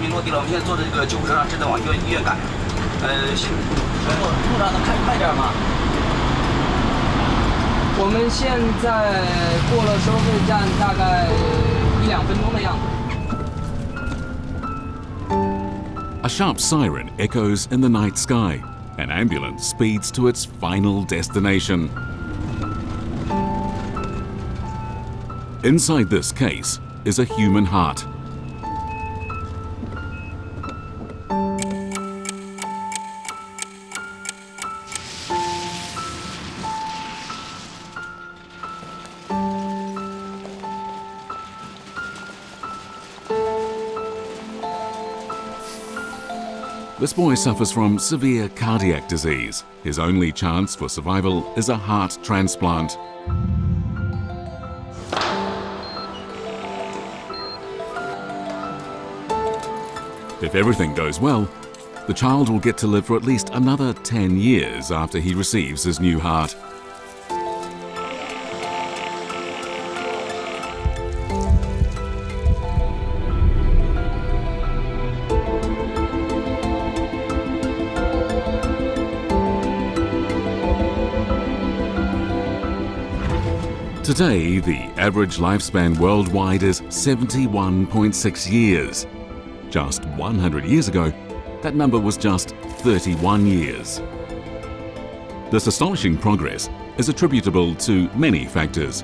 兵落地了，我们现在坐在这个救护车上，正在往医院赶。路上能开快点吗？我们现在过了收费站，大概1-2分钟的样子。 A sharp siren echoes in the night sky. An ambulance speeds to its final destination. Inside this case is a human heart. This boy suffers from severe cardiac disease. His only chance for survival is a heart transplant. If everything goes well, the child will get to live for at least another 10 years after he receives his new heart. Today, the average lifespan worldwide is 71.6 years. Just 100 years ago, that number was just 31 years. This astonishing progress is attributable to many factors,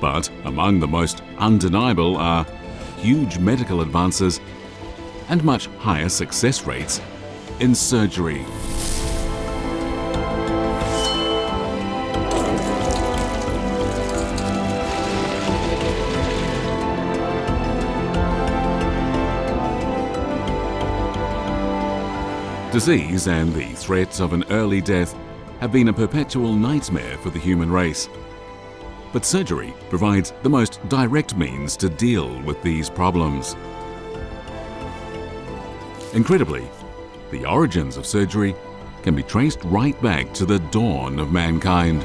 but among the most undeniable are huge medical advances and much higher success rates in surgery. Disease and the threat of an early death have been a perpetual nightmare for the human race. But surgery provides the most direct means to deal with these problems. Incredibly, the origins of surgery can be traced right back to the dawn of mankind.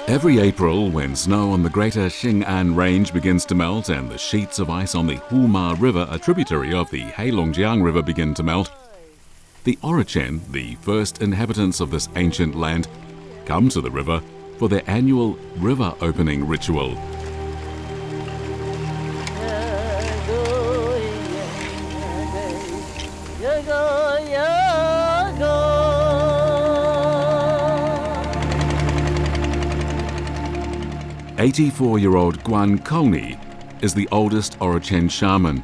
Every April, when snow on the greater Xing'an Range begins to melt and the sheets of ice on the Huma River, a tributary of the Heilongjiang River, begin to melt, the Orochen, the first inhabitants of this ancient land, come to the river for their annual river opening ritual. "84-year-old Guan Koni is the oldest Orochen shaman.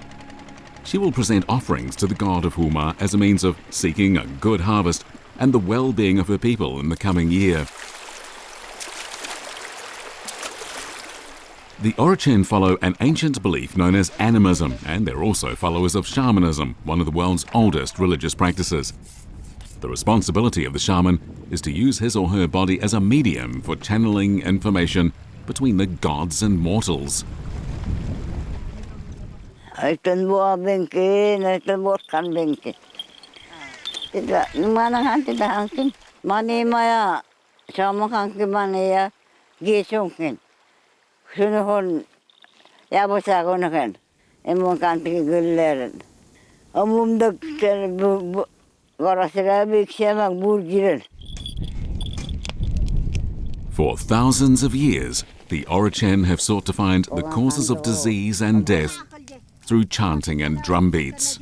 She will present offerings to the god of Huma as a means of seeking a good harvest and the well-being of her people in the coming year. The Orochen follow an ancient belief known as animism, and they're also followers of shamanism, one of the world's oldest religious practices. The responsibility of the shaman is to use his or her body as a medium for channeling information between the gods and mortals. For thousands of years, the Orochen have sought to find the causes of disease and death through chanting and drum beats.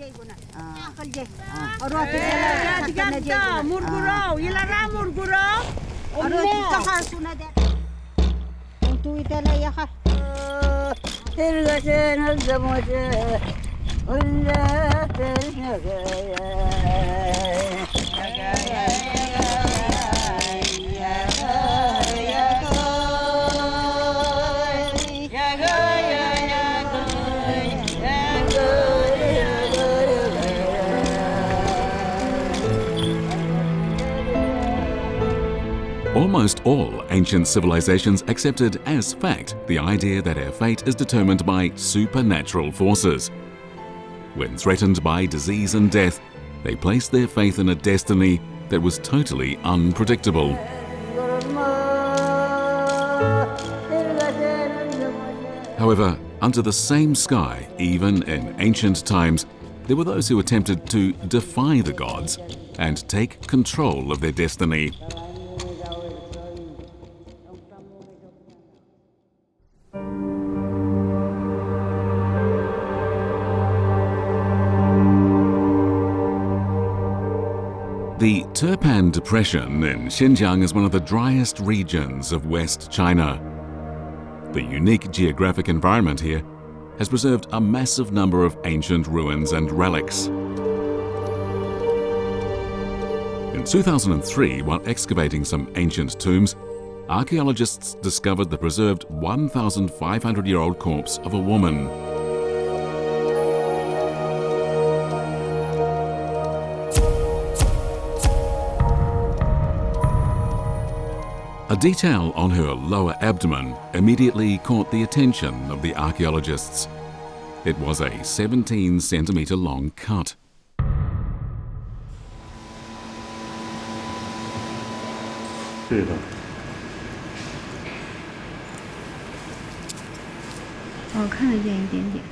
Almost all ancient civilizations accepted as fact the idea that our fate is determined by supernatural forces. When threatened by disease and death, they placed their faith in a destiny that was totally unpredictable. However, under the same sky, even in ancient times, there were those who attempted to defy the gods and take control of their destiny. The Turpan Depression in Xinjiang is one of the driest regions of West China. The unique geographic environment here has preserved a massive number of ancient ruins and relics. In 2003, while excavating some ancient tombs, archaeologists discovered the preserved 1,500-year-old corpse of a woman. A detail on her lower abdomen immediately caught the attention of the archaeologists. It was a 17-centimeter long cut.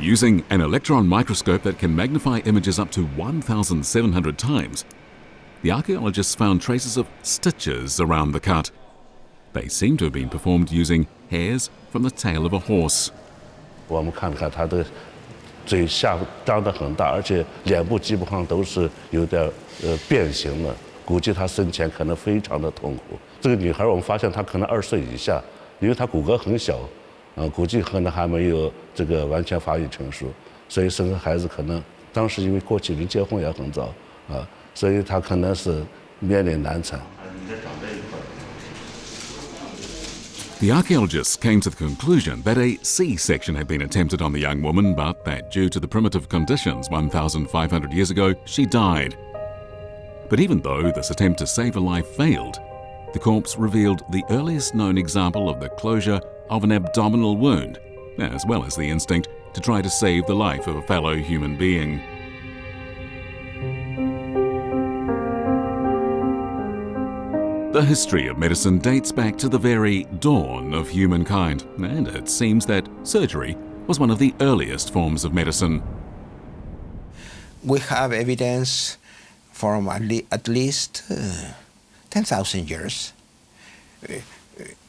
Using an electron microscope that can magnify images up to 1,700 times, the archaeologists found traces of stitches around the cut. They seem to have been performed using hairs from the tail of a horse. 我们看看它的嘴下张得很大，而且脸部基本上都是有点变形了，估计她生前可能非常的痛苦。这个女孩我们发现她可能20岁以下，因为她骨骼很小，估计可能还没有这个完全发育成熟，所以生个孩子可能当时因为过去人结婚也很早所以她可能是面临难产。 The archaeologists came to the conclusion that a C-section had been attempted on the young woman, but that due to the primitive conditions 1,500 years ago, she died. But even though this attempt to save a life failed, the corpse revealed the earliest known example of the closure of an abdominal wound, as well as the instinct to try to save the life of a fellow human being. The history of medicine dates back to the very dawn of humankind, and it seems that surgery was one of the earliest forms of medicine. We have evidence from at least 10,000 years.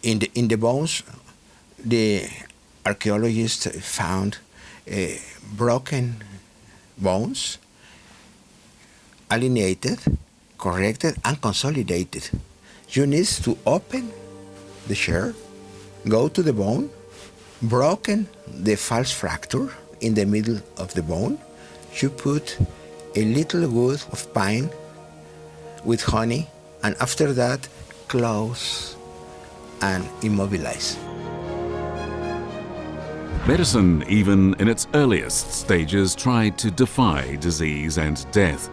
In the bones, the archaeologists found broken bones, alienated, corrected, and consolidated. You need to open the chair, go to the bone, broken the false fracture in the middle of the bone. You put a little wood of pine with honey, and after that, close and immobilize. Medicine, even in its earliest stages, tried to defy disease and death.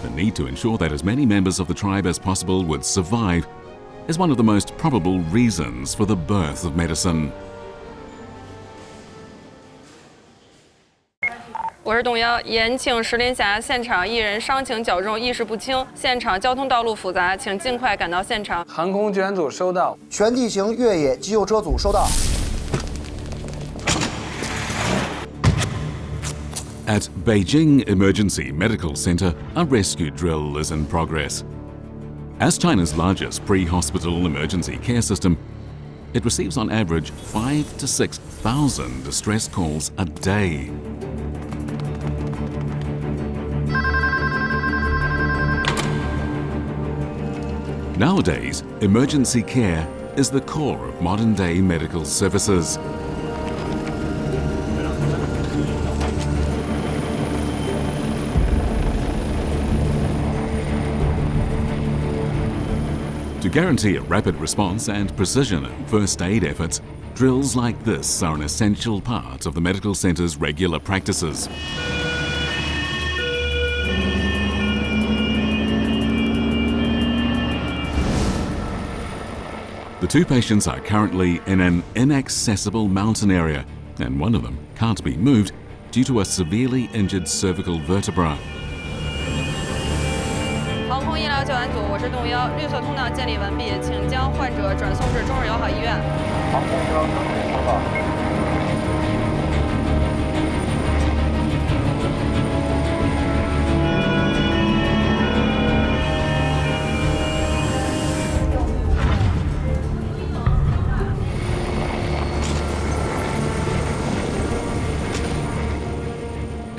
The need to ensure that as many members of the tribe as possible would survive is one of the most probable reasons for the birth of medicine. 我是董瑶，延庆石林峡现场一人伤情较重，意识不清，现场交通道路复杂，请尽快赶到现场。航空救援组收到。全地形越野急救车组收到。 At Beijing Emergency Medical Center, a rescue drill is in progress. As China's largest pre-hospital emergency care system, it receives on average 5,000 to 6,000 distress calls a day. Nowadays, emergency care is the core of modern-day medical services. To guarantee a rapid response and precision in first aid efforts, drills like this are an essential part of the medical centre's regular practices. The two patients are currently in an inaccessible mountain area, and one of them can't be moved due to a severely injured cervical vertebra. 航空医疗救援组，我是动幺，绿色通道建立完毕，请将患者转送至中日友好医院。航空医疗救援组收到。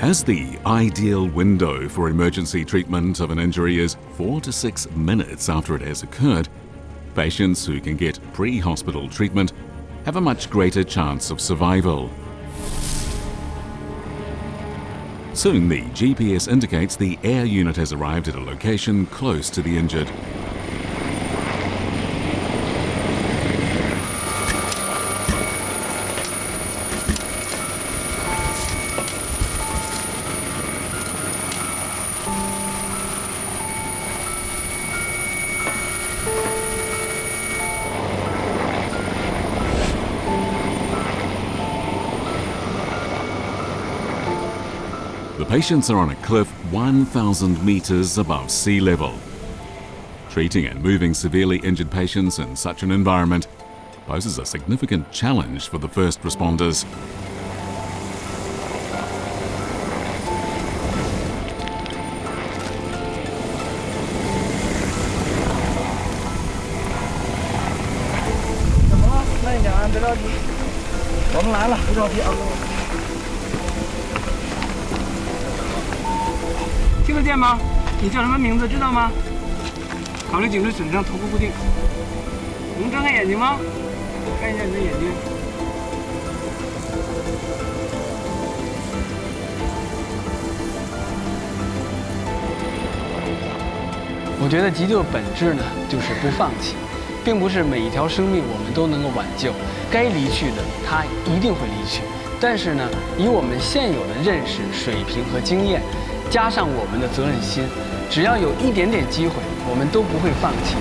As the ideal window for emergency treatment of an injury is 4 to 6 minutes after it has occurred, patients who can get pre-hospital treatment have a much greater chance of survival. Soon the GPS indicates the air unit has arrived at a location close to the injured. The patients are on a cliff 1,000 meters above sea level. Treating and moving severely injured patients in such an environment poses a significant challenge for the first responders.我觉得急救本质呢，就是不放弃，并不是每一条生命我们都能够挽救，该离去的他一定会离去。但是呢，以我们现有的认识水平和经验，加上我们的责任心，只要有一点点机会，我们都不会放弃。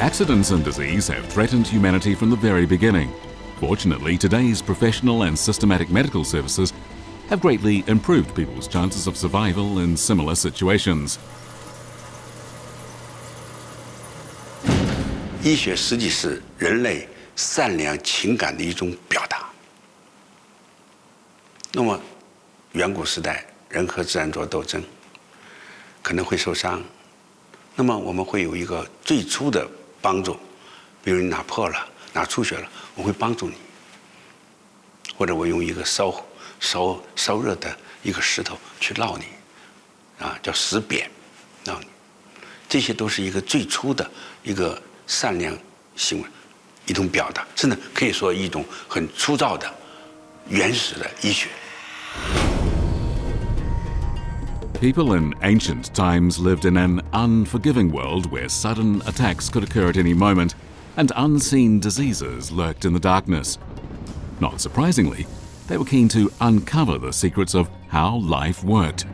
Accidents and disease have threatened humanity from the very beginning. Fortunately, today's professional and systematic medical services have greatly improved people's chances of survival in similar situations. 医学实际是人类善良情感的一种表达。那么，远古时代人和自然做斗争，可能会受伤，那么我们会有一个最初的帮助，比如你哪破了、哪出血了，我会帮助你，或者我用一个烧热的一个石头去烙你，叫石扁，烙你，这些都是一个最初的一个善良行为，一种表达，甚至可以说一种很粗糙的、原始的医学。 People in ancient times lived in an unforgiving world where sudden attacks could occur at any moment and unseen diseases lurked in the darkness. Not surprisingly, they were keen to uncover the secrets of how life worked.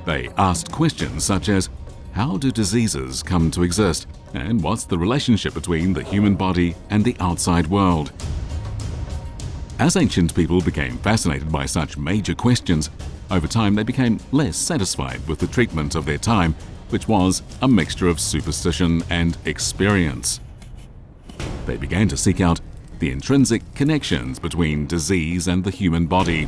They asked questions such as, how do diseases come to exist? And what's the relationship between the human body and the outside world? As ancient people became fascinated by such major questions, over time they became less satisfied with the treatment of their time, which was a mixture of superstition and experience. They began to seek out the intrinsic connections between disease and the human body.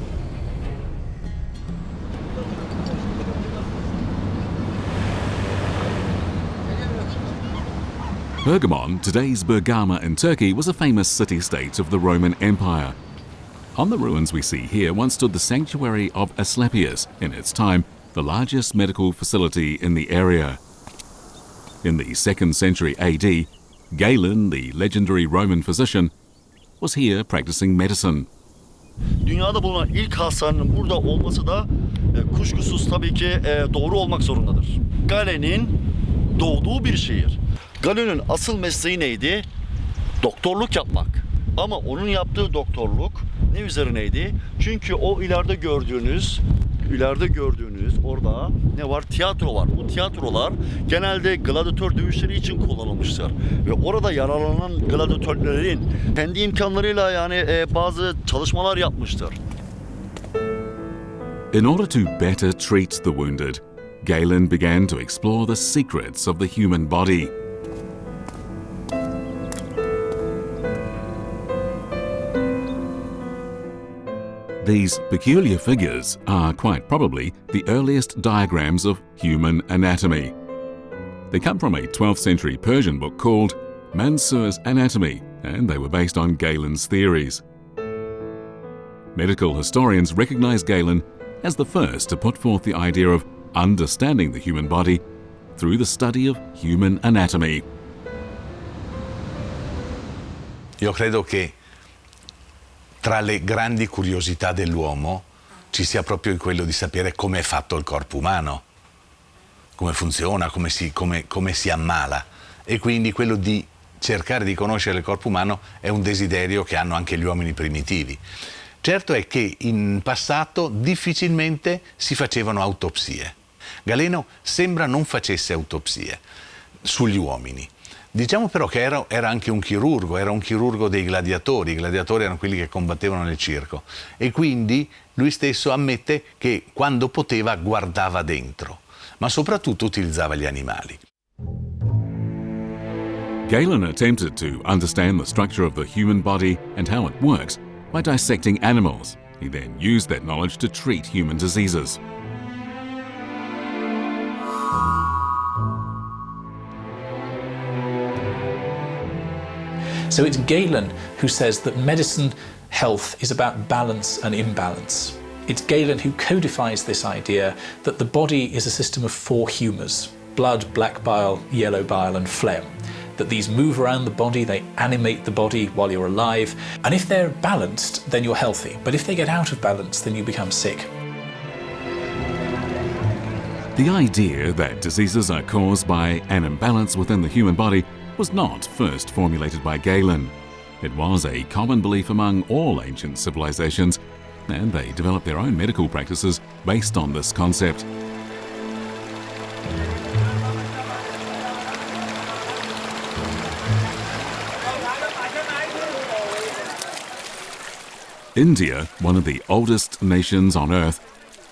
Pergamon, today's Bergama in Turkey, was a famous city-state of the Roman Empire. On the ruins we see here once stood the Sanctuary of Asclepius, in its time the largest medical facility in the area. In the 2nd century AD, Galen, the legendary Roman physician, was here practicing medicine. Dünyada bulunan ilk hastanenin burada olması da kuşkusuz tabii ki doğru olmak zorundadır. Galen'in doğduğu bir şehir. Galen'in asıl mesleği neydi? Doktorluk yapmak. Ama onun yaptığı doktorluk ne üzerineydi? Çünkü o ileride gördüğünüz orada ne var? Tiyatro var. Bu tiyatrolar genelde gladyatör dövüşleri için kullanılmıştır. Ve orada yararlanan gladyatörlerin kendi imkanlarıyla bazı çalışmalar yapmıştır. In order to better treat the wounded, Galen began to explore the secrets of the human body. These peculiar figures are quite probably the earliest diagrams of human anatomy. They come from a 12th century Persian book called Mansur's Anatomy, and they were based on Galen's theories. Medical historians recognize Galen as the first to put forth the idea of understanding the human body through the study of human anatomy. Io credo che tra le grandi curiosità dell'uomo ci sia proprio quello di sapere come è fatto il corpo umano, come funziona, come si ammala, e quindi quello di cercare di conoscere il corpo umano è un desiderio che hanno anche gli uomini primitivi. Certo è che in passato difficilmente si facevano autopsie. Galeno sembra non facesse autopsie sugli uomini. Diciamo però che era anche un chirurgo dei gladiatori. I gladiatori erano quelli che combattevano nel circo, e quindi lui stesso ammette che quando poteva guardava dentro, ma soprattutto utilizzava gli animali. Galen attempted to understand the structure of the human body and how it works by dissecting animals. He then used that knowledge to treat human diseases. So it's Galen who says that medicine, health, is about balance and imbalance. It's Galen who codifies this idea that the body is a system of 4 humours: blood, black bile, yellow bile and phlegm. That these move around the body, they animate the body while you're alive, and if they're balanced, then you're healthy. But if they get out of balance, then you become sick. The idea that diseases are caused by an imbalance within the human body was not first formulated by Galen. It was a common belief among all ancient civilizations, and they developed their own medical practices based on this concept. India, one of the oldest nations on Earth,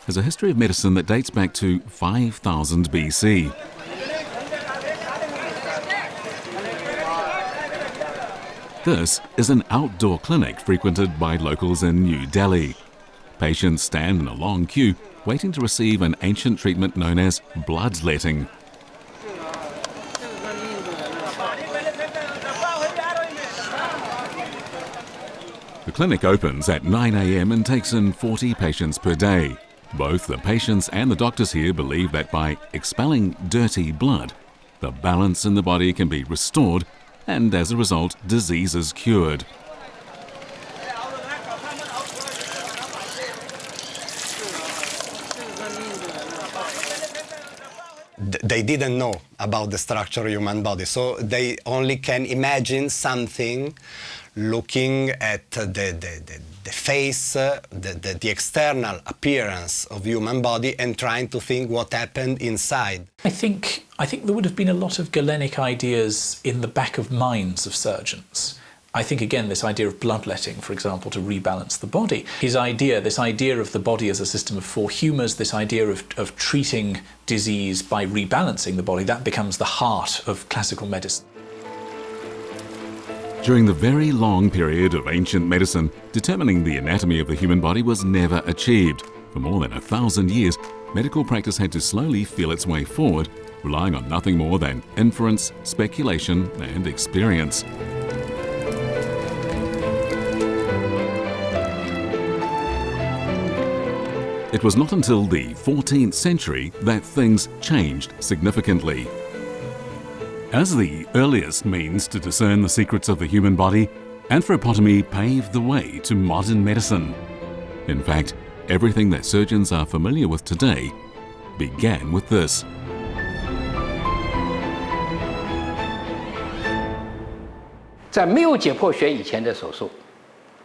has a history of medicine that dates back to 5000 BC. This is an outdoor clinic frequented by locals in New Delhi. Patients stand in a long queue waiting to receive an ancient treatment known as bloodletting. The clinic opens at 9 a.m. and takes in 40 patients per day. Both the patients and the doctors here believe that by expelling dirty blood, the balance in the body can be restored, and as a result, disease is cured. They didn't know about the structure of human body, so they only can imagine something looking at the face, the external appearance of human body, and trying to think what happened inside. I think there would have been a lot of Galenic ideas in the back of minds of surgeons. I think, again, this idea of bloodletting, for example, to rebalance the body. This idea of the body as a system of 4 humours, this idea of treating disease by rebalancing the body, that becomes the heart of classical medicine. During the very long period of ancient medicine, determining the anatomy of the human body was never achieved. For more than 1,000 years, medical practice had to slowly feel its way forward, relying on nothing more than inference, speculation, and experience. It was not until the 14th century that things changed significantly. As the earliest means to discern the secrets of the human body, anthropotomy paved the way to modern medicine. In fact, everything that surgeons are familiar with today began with this. 在没有解剖学以前的手术，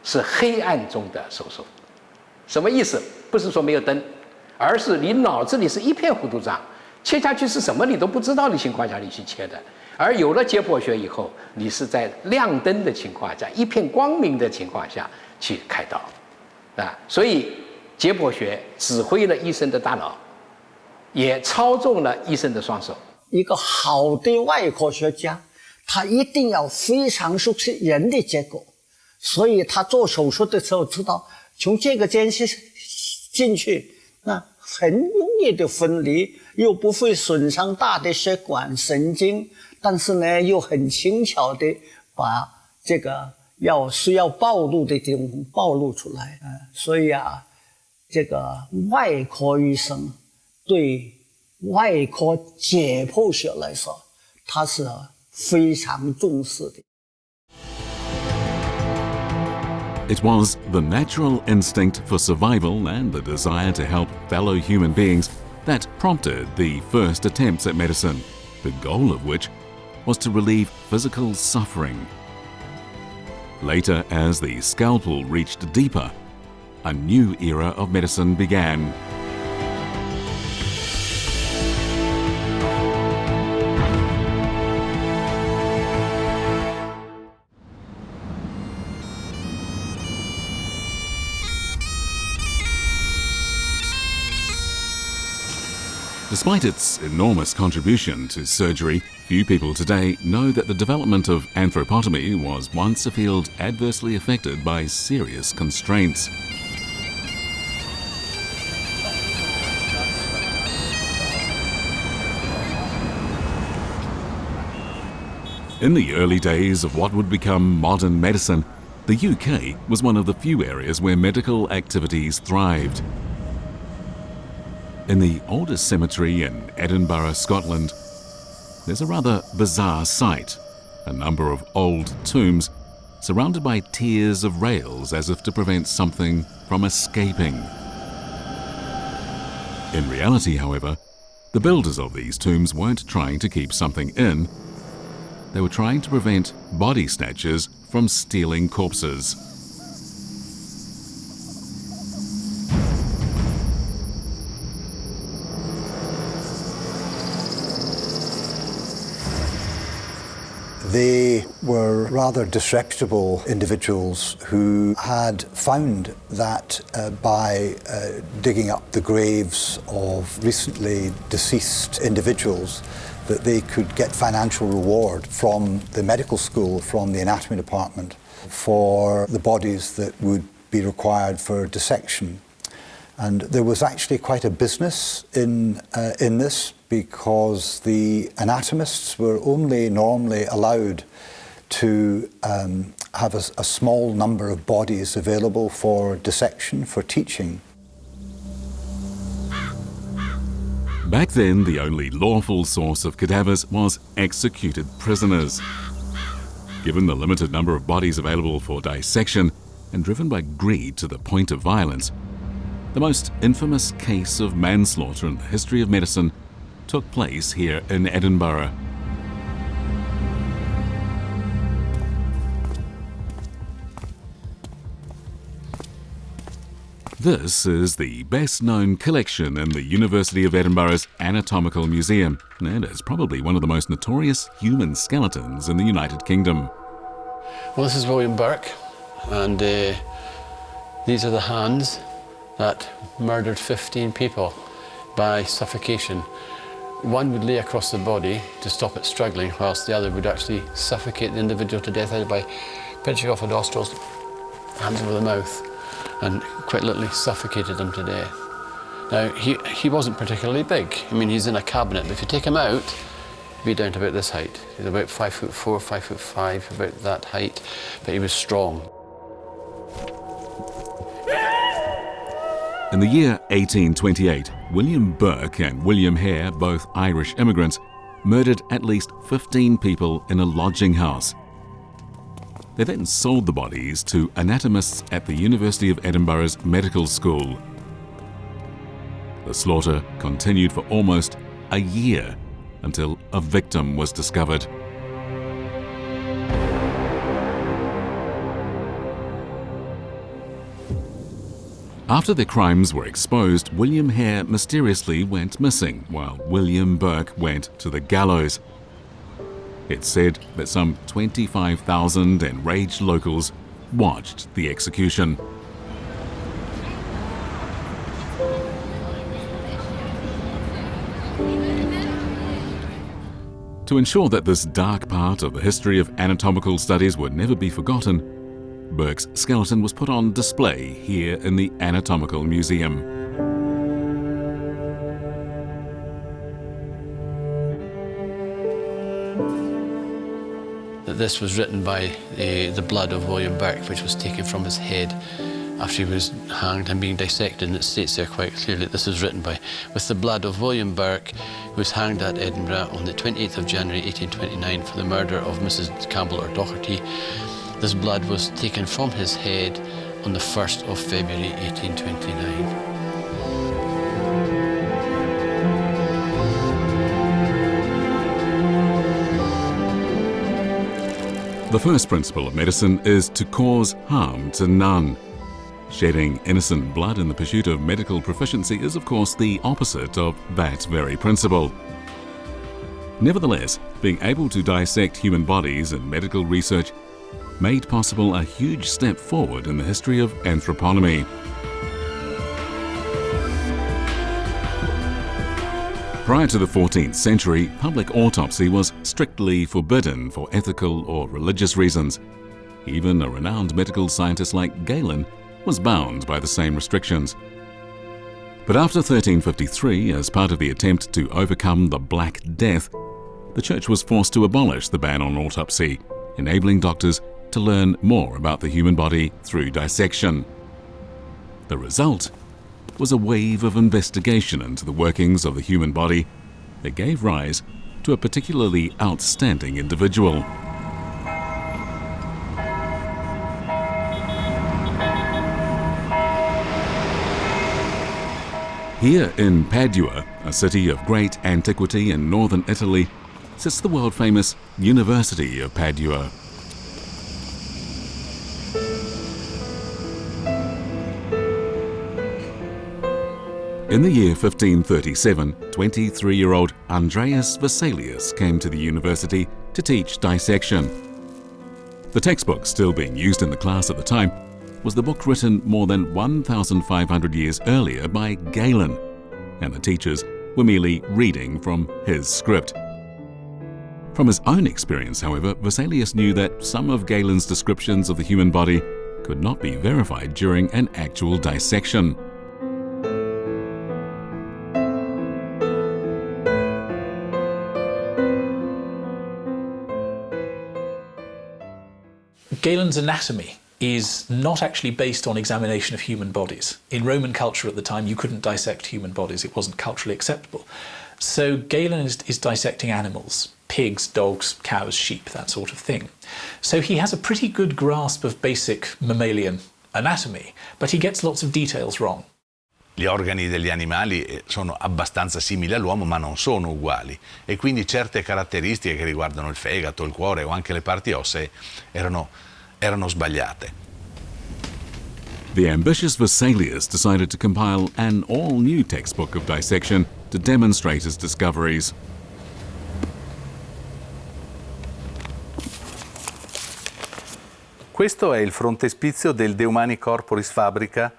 是黑暗中的手术。什么意思？不是说没有灯，而是你脑子里是一片糊涂账，切下去是什么你都不知道的情况下你去切的。而有了解剖学以后，你是在亮灯的情况下，一片光明的情况下去开刀，啊，所以解剖学指挥了医生的大脑，也操纵了医生的双手。一个好的外科学家，他一定要非常熟悉人的结构，所以他做手术的时候知道从这个间隙进去，那很容易的分离，又不会损伤大的血管神经，但是呢又很轻巧的把这个需要暴露的地方暴露出来。所以啊，这个外科医生对外科解剖学来说，他是非常重视的。 It was the natural instinct for survival and the desire to help fellow human beings that prompted the first attempts at medicine, the goal of which was to relieve physical suffering. Later, as the scalpel reached deeper, a new era of medicine began. Despite its enormous contribution to surgery, few people today know that the development of anthropotomy was once a field adversely affected by serious constraints. In the early days of what would become modern medicine, the UK was one of the few areas where medical activities thrived. In the oldest cemetery in Edinburgh, Scotland, there's a rather bizarre sight, a number of old tombs surrounded by tiers of rails as if to prevent something from escaping. In reality, however, the builders of these tombs weren't trying to keep something in, they were trying to prevent body snatchers from stealing corpses. They were rather disreputable individuals who had found that by digging up the graves of recently deceased individuals that they could get financial reward from the medical school, from the anatomy department, for the bodies that would be required for dissection. And there was actually quite a business in this, because the anatomists were only normally allowed to have a small number of bodies available for dissection, for teaching. Back then, the only lawful source of cadavers was executed prisoners. Given the limited number of bodies available for dissection, and driven by greed to the point of violence, the most infamous case of manslaughter in the history of medicine took place here in Edinburgh. This is the best-known collection in the University of Edinburgh's Anatomical Museum, and is probably one of the most notorious human skeletons in the United Kingdom. Well, this is William Burke, and these are the hands that murdered 15 people by suffocation. One would lay across the body to stop it struggling, whilst the other would actually suffocate the individual to death either by pinching off the nostrils, hands over the mouth, and quite literally suffocated them to death. Now, he wasn't particularly big. I mean, he's in a cabinet, but if you take him out, he'd be down to about this height. He's about 5'4", 5'5", about that height, but he was strong. In the year 1828, William Burke and William Hare, both Irish immigrants, murdered at least 15 people in a lodging house. They then sold the bodies to anatomists at the University of Edinburgh's medical school. The slaughter continued for almost a year until a victim was discovered. After their crimes were exposed, William Hare mysteriously went missing, while William Burke went to the gallows. It's said that some 25,000 enraged locals watched the execution. To ensure that this dark part of the history of anatomical studies would never be forgotten, Burke's skeleton was put on display here in the Anatomical Museum. This was written by the blood of William Burke, which was taken from his head after he was hanged and being dissected, and it states there quite clearly that this was written by, with the blood of William Burke, who was hanged at Edinburgh on the 28th of January 1829 for the murder of Mrs. Campbell or Doherty. This blood was taken from his head on the 1st of February 1829. The first principle of medicine is to cause harm to none. Shedding innocent blood in the pursuit of medical proficiency is, of course, the opposite of that very principle. Nevertheless, being able to dissect human bodies in medical research made possible a huge step forward in the history of anthroponomy. Prior to the 14th century, public autopsy was strictly forbidden for ethical or religious reasons. Even a renowned medical scientist like Galen was bound by the same restrictions. But after 1353, as part of the attempt to overcome the Black Death, the Church was forced to abolish the ban on autopsy, enabling doctors to learn more about the human body through dissection. The result was a wave of investigation into the workings of the human body that gave rise to a particularly outstanding individual. Here in Padua, a city of great antiquity in northern Italy, sits the world-famous University of Padua. In the year 1537, 23-year-old Andreas Vesalius came to the university to teach dissection. The textbook still being used in the class at the time was the book written more than 1,500 years earlier by Galen, and the teachers were merely reading from his script. From his own experience, however, Vesalius knew that some of Galen's descriptions of the human body could not be verified during an actual dissection. Galen's anatomy is not actually based on examination of human bodies. In Roman culture at the time, you couldn't dissect human bodies. It wasn't culturally acceptable. So Galen is dissecting animals, pigs, dogs, cows, sheep, that sort of thing. So he has a pretty good grasp of basic mammalian anatomy, but he gets lots of details wrong. Gli organi degli animali sono abbastanza simili all'uomo, ma non sono uguali, e quindi certe caratteristiche che riguardano il fegato, il cuore o anche le parti ossee erano sbagliate. The ambitious Vesalius decided to compile an all-new textbook of dissection to demonstrate his discoveries. Questo è il frontespizio del De Humani Corporis Fabrica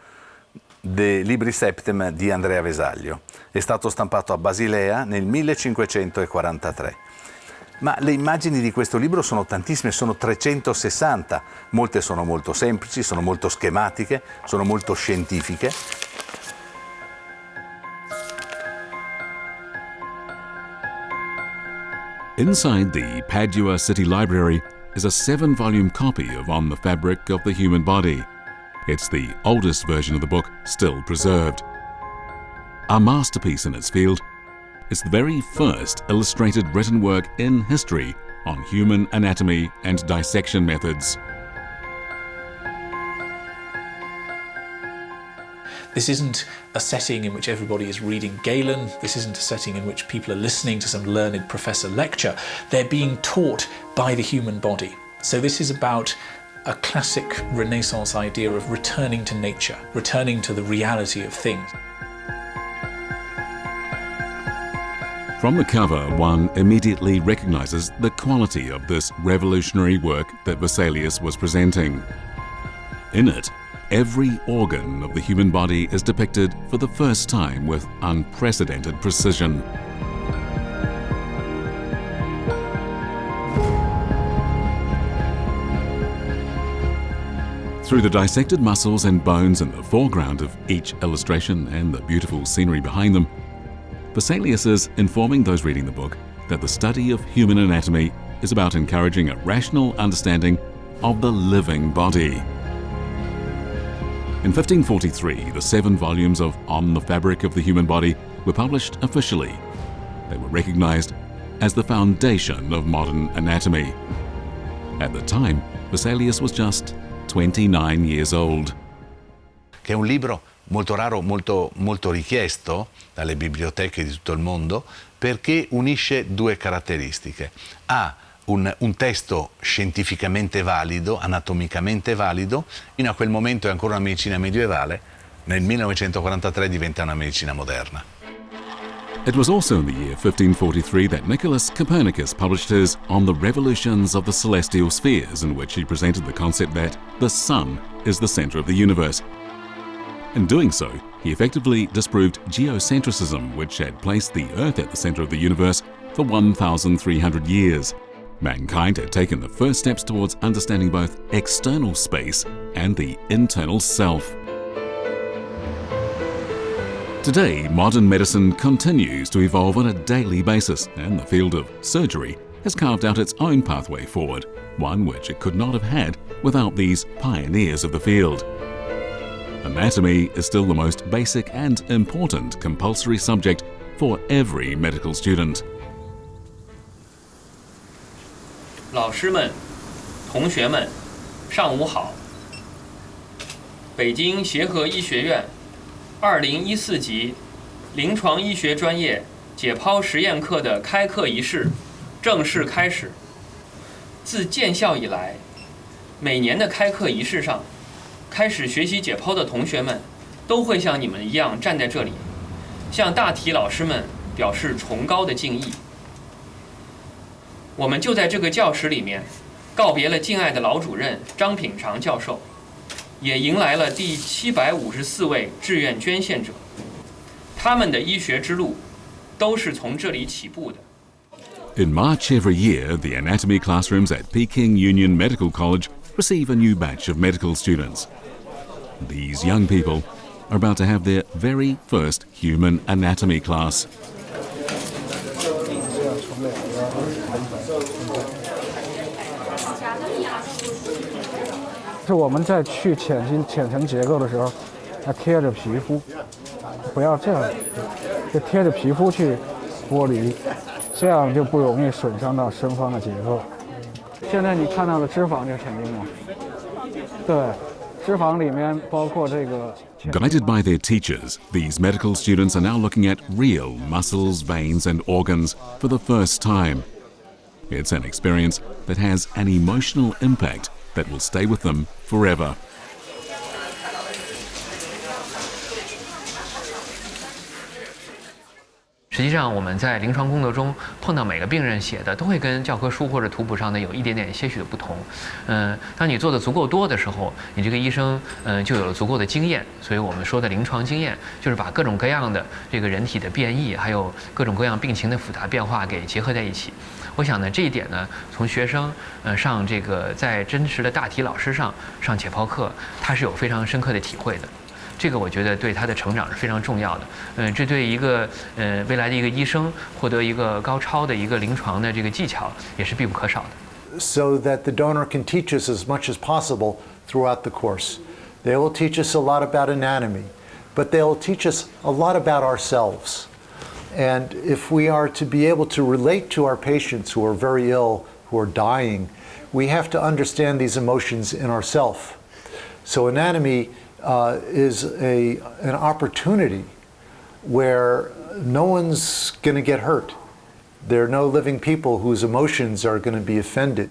de Libri Septem di Andrea Vesalio. È stato stampato a Basilea nel 1543. Ma le immagini di questo libro sono tantissime, sono 360. Molte sono molto semplici, sono molto schematiche, sono molto scientifiche. Inside the Padua City Library is a 7-volume copy of On the Fabric of the Human Body. It's the oldest version of the book still preserved. A masterpiece in its field, is the very first illustrated written work in history on human anatomy and dissection methods. This isn't a setting in which everybody is reading Galen. This isn't a setting in which people are listening to some learned professor lecture. They're being taught by the human body. So this is about a classic Renaissance idea of returning to nature, returning to the reality of things. From the cover, one immediately recognizes the quality of this revolutionary work that Vesalius was presenting. In it, every organ of the human body is depicted for the first time with unprecedented precision. Through the dissected muscles and bones in the foreground of each illustration and the beautiful scenery behind them, Vesalius is informing those reading the book that the study of human anatomy is about encouraging a rational understanding of the living body. In 1543, the 7 volumes of On the Fabric of the Human Body were published officially. They were recognized as the foundation of modern anatomy. At the time, Vesalius was just 29 years old. Che è un libro molto raro, molto richiesto dalle biblioteche di tutto il mondo, perché unisce 2 caratteristiche. Ha un testo scientificamente valido, anatomicamente valido, fino a quel momento è ancora una medicina medievale, nel 1943 diventa una medicina moderna. It was also in the year 1543 that Nicholas Copernicus published his On the Revolutions of the Celestial Spheres, in which he presented the concept that the Sun is the center of the universe. In doing so, he effectively disproved geocentrism, which had placed the Earth at the center of the universe for 1,300 years. Mankind had taken the first steps towards understanding both external space and the internal self. Today, modern medicine continues to evolve on a daily basis, and the field of surgery has carved out its own pathway forward, one which it could not have had without these pioneers of the field. Anatomy is still the most basic and important compulsory subject for every medical student. 老师们、同学们，上午好。北京协和医学院2014级临床医学专业解剖实验课的开课仪式正式开始。自建校以来，每年的开课仪式上，开始学习解剖的同学们都会像你们一样站在这里，向大体老师们表示崇高的敬意。我们就在这个教室里面告别了敬爱的老主任张品长教授，也迎来了第754位志愿捐献者。他们的医学之路都是从这里起步的。In March every year, the anatomy classrooms at Peking Union Medical College receive a new batch of medical students. These young people are about to have their very first human anatomy class. 是我们在去浅层结构的时候，要贴着皮肤，不要这样，就贴着皮肤去剥离，这样就不容易损伤到身方的结构。现在你看到的脂肪就是神经吗？对，脂肪里面包括这个。Guided by their teachers, these medical students are now looking at real muscles, veins, and organs for the first time. It's an experience that has an emotional impact that will stay with them forever. 实际上，我们在临床工作中碰到每个病人写的都会跟教科书或者图谱上的有一点点些许的不同。当你做的足够多的时候，你这个医生就有了足够的经验。所以我们说的临床经验，就是把各种各样的这个人体的变异，还有各种各样病情的复杂变化给结合在一起。我想呢，这一点呢，从学生上这个在真实的大体老师上解剖课，他是有非常深刻的体会的。这个我觉得对他的成长是非常重要的。这对一个未来的一个医生获得一个高超的一个临床的这个技巧也是必不可少的。So that the donor can teach us as much as possible throughout the course. They will teach us a lot about anatomy, but they'll teach us a lot about ourselves. And if we are to be able to relate to our patients who are very ill, who are dying, we have to understand these emotions in ourselves. So anatomy is an opportunity where no one's going to get hurt. There are no living people whose emotions are going to be offended.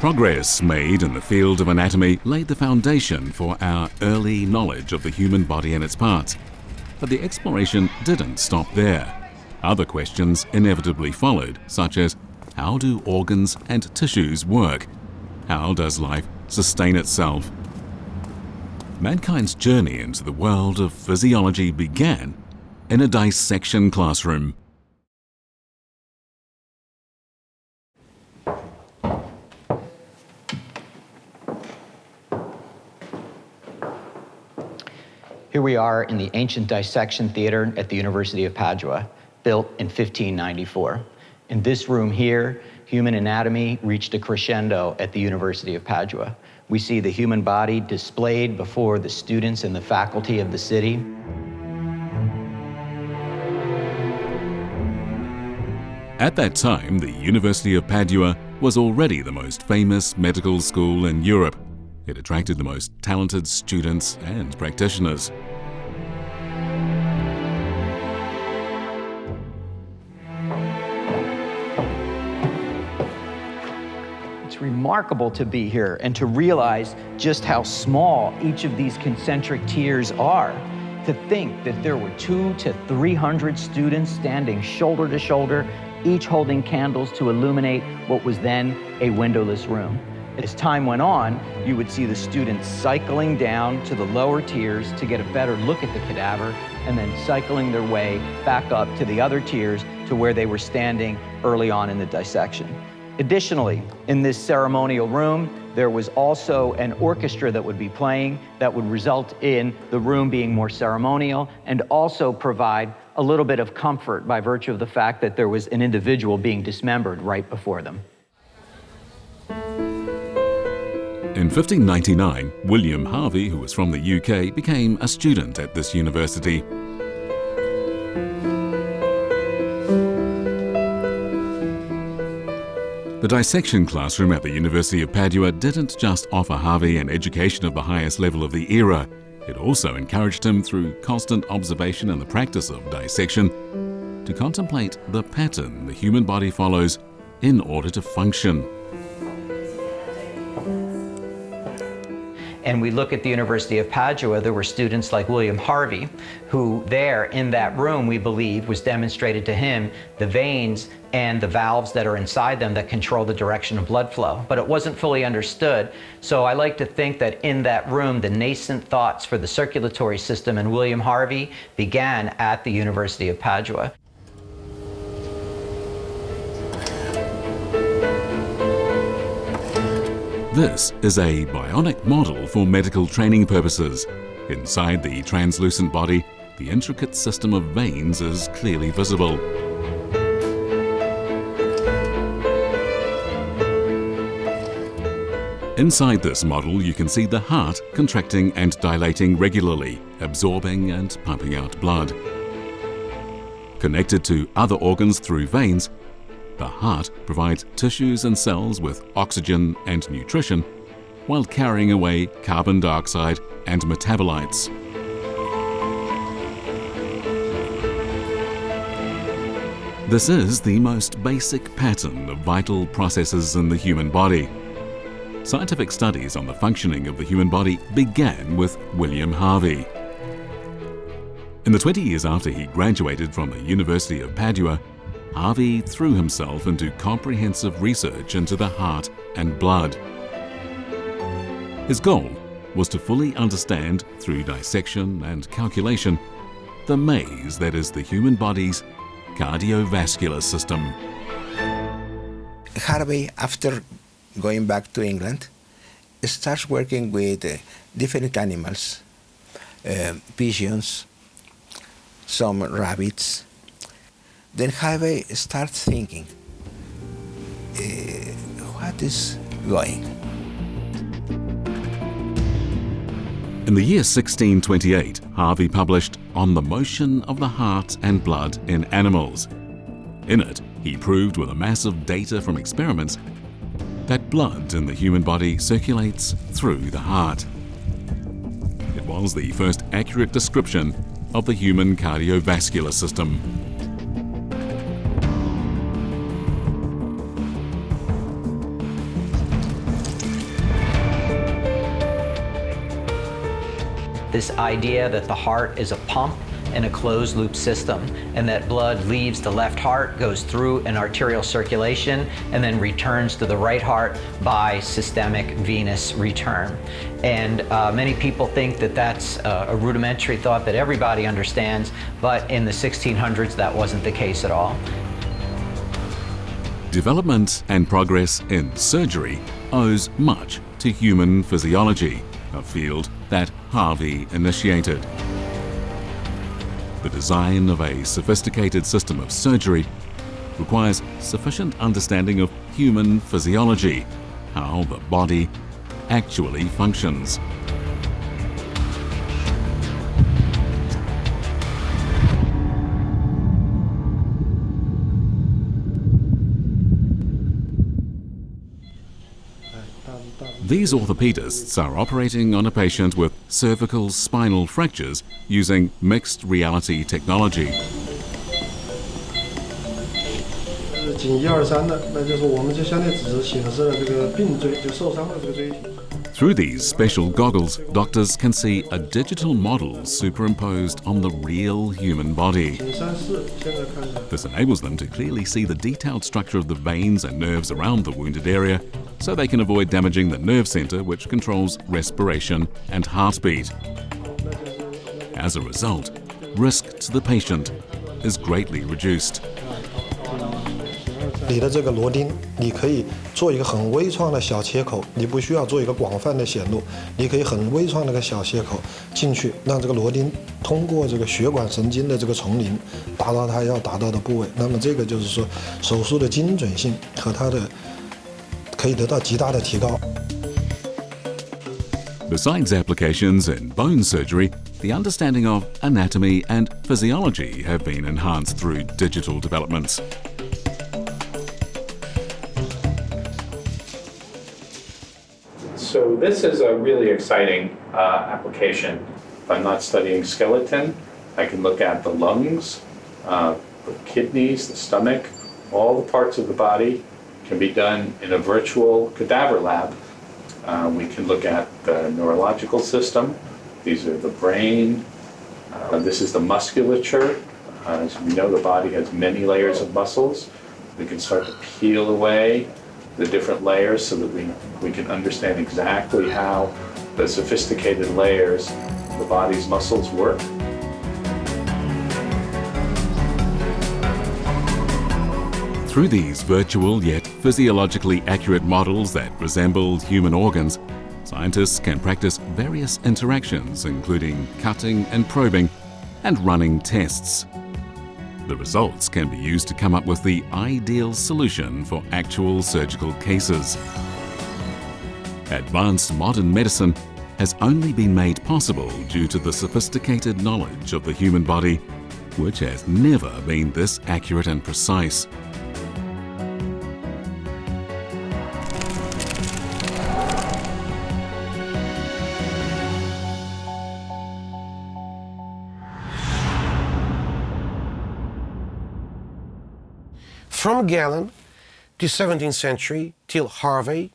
Progress made in the field of anatomy laid the foundation for our early knowledge of the human body and its parts. But the exploration didn't stop there. Other questions inevitably followed, such as how do organs and tissues work? How does life sustain itself? Mankind's journey into the world of physiology began in a dissection classroom. Here we are in the ancient dissection theater at the University of Padua, built in 1594. In this room here, human anatomy reached a crescendo at the University of Padua. We see the human body displayed before the students and the faculty of the city. At that time, the University of Padua was already the most famous medical school in Europe. It attracted the most talented students and practitioners. It's remarkable to be here and to realize just how small each of these concentric tiers are. To think that there were 200 to 300 students standing shoulder to shoulder, each holding candles to illuminate what was then a windowless room. As time went on, you would see the students cycling down to the lower tiers to get a better look at the cadaver, and then cycling their way back up to the other tiers to where they were standing early on in the dissection. Additionally, in this ceremonial room, there was also an orchestra that would be playing that would result in the room being more ceremonial and also provide a little bit of comfort by virtue of the fact that there was an individual being dismembered right before them. In 1599, William Harvey, who was from the UK, became a student at this university. The dissection classroom at the University of Padua didn't just offer Harvey an education of the highest level of the era, it also encouraged him through constant observation and the practice of dissection to contemplate the pattern the human body follows in order to function. And we look at the University of Padua, there were students like William Harvey, who there in that room, we believe, was demonstrated to him the veins and the valves that are inside them that control the direction of blood flow. But it wasn't fully understood. So I like to think that in that room, the nascent thoughts for the circulatory system in William Harvey began at the University of Padua. This is a bionic model for medical training purposes. Inside the translucent body, the intricate system of veins is clearly visible. Inside this model, you can see the heart contracting and dilating regularly, absorbing and pumping out blood. Connected to other organs through veins, the heart provides tissues and cells with oxygen and nutrition while carrying away carbon dioxide and metabolites. This is the most basic pattern of vital processes in the human body. Scientific studies on the functioning of the human body began with William Harvey. In the 20 years after he graduated from the University of Padua, Harvey threw himself into comprehensive research into the heart and blood. His goal was to fully understand, through dissection and calculation, the maze that is the human body's cardiovascular system. Harvey, after going back to England, starts working with different animals, pigeons, some rabbits. Then Harvey starts thinking, what is going? In the year 1628, Harvey published On the Motion of the Heart and Blood in Animals. In it, he proved with a mass of data from experiments that blood in the human body circulates through the heart. It was the first accurate description of the human cardiovascular system. This idea that the heart is a pump in a closed-loop system, and that blood leaves the left heart, goes through an arterial circulation, and then returns to the right heart by systemic venous return. And many people think that that's a rudimentary thought that everybody understands, but in the 1600s that wasn't the case at all. Development and progress in surgery owes much to human physiology, a field that Harvey initiated. The design of a sophisticated system of surgery requires sufficient understanding of human physiology, how the body actually functions. These orthopedists are operating on a patient with cervical spinal fractures using mixed reality technology. Through these special goggles, doctors can see a digital model superimposed on the real human body. This enables them to clearly see the detailed structure of the veins and nerves around the wounded area, so they can avoid damaging the nerve center which controls respiration and heartbeat. As a result, risk to the patient is greatly reduced. 你的这个螺钉，你可以做一个很微创的小切口，你不需要做一个广泛的显露，你可以很微创的一个小切口进去，让这个螺钉通过这个血管神经的这个丛林，达到它要达到的部位。那么这个就是说，手术的精准性和它的可以得到极大的提高。 Besides applications in bone surgery, the understanding of anatomy and physiology have been enhanced through digital developments. So this is a really exciting application. If I'm not studying skeleton, I can look at the lungs, the kidneys, the stomach, all the parts of the body can be done in a virtual cadaver lab. We can look at the neurological system. These are the brain. This is the musculature. As we know, the body has many layers of muscles. We can start to peel away the different layers so that we can understand exactly how the sophisticated layers of the body's muscles work. Through these virtual yet physiologically accurate models that resemble human organs, scientists can practice various interactions, including cutting and probing and running tests. The results can be used to come up with the ideal solution for actual surgical cases. Advanced modern medicine has only been made possible due to the sophisticated knowledge of the human body, which has never been this accurate and precise. From Galen to 17th century till Harvey,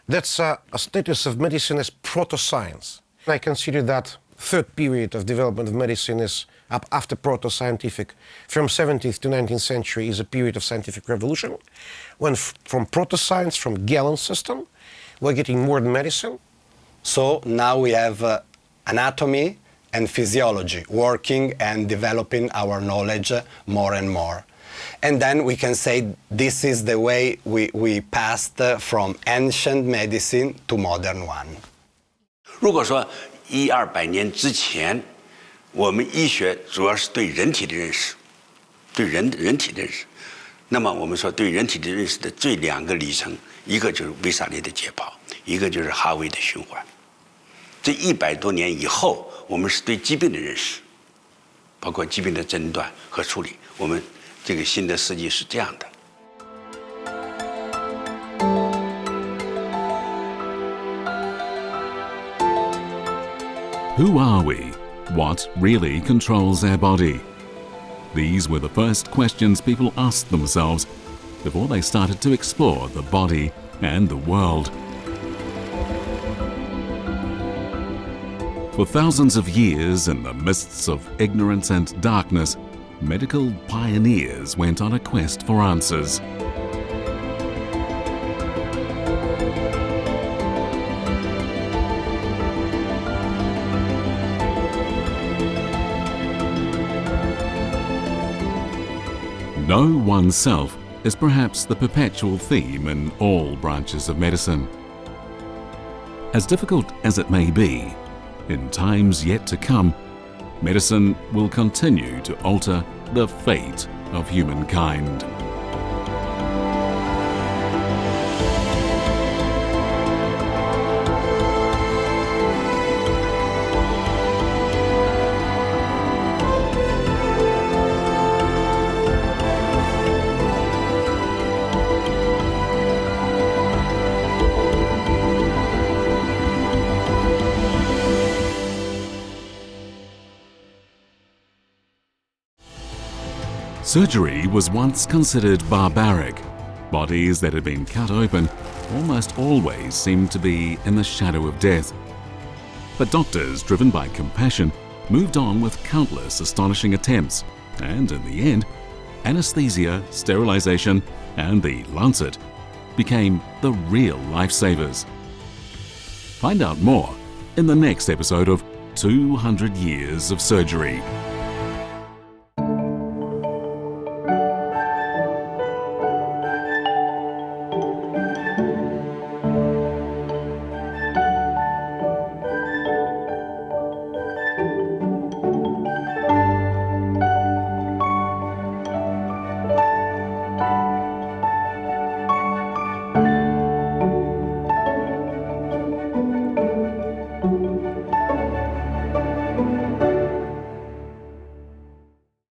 that's a status of medicine as proto-science. I consider that third period of development of medicine is up after proto-scientific. From 17th to 19th century is a period of scientific revolution, when from proto-science, from Galen's system, we're getting modern medicine. So now we have anatomy and physiology working and developing our knowledge more and more. And then we can say this is the way we passed from ancient medicine to modern one. 如果说100-200年之前，我们医学主要是对人体的认识，对人体的认识，那么我们说对人体的认识的最2个里程，一个就是维萨利的解剖，一个就是哈维的循环。这100多年以后，我们是对疾病的认识，包括疾病的诊断和处理。我们这个新的世纪是这样的。Who are we? What really controls our body? These were the first questions people asked themselves before they started to explore the body and the world. For thousands of years, in the mists of ignorance and darkness, medical pioneers went on a quest for answers. Know oneself is perhaps the perpetual theme in all branches of medicine. As difficult as it may be, in times yet to come, medicine will continue to alter the fate of humankind. Surgery was once considered barbaric. Bodies that had been cut open almost always seemed to be in the shadow of death. But doctors, driven by compassion, moved on with countless astonishing attempts, and in the end, anesthesia, sterilization, and the lancet became the real lifesavers. Find out more in the next episode of 200 Years of Surgery.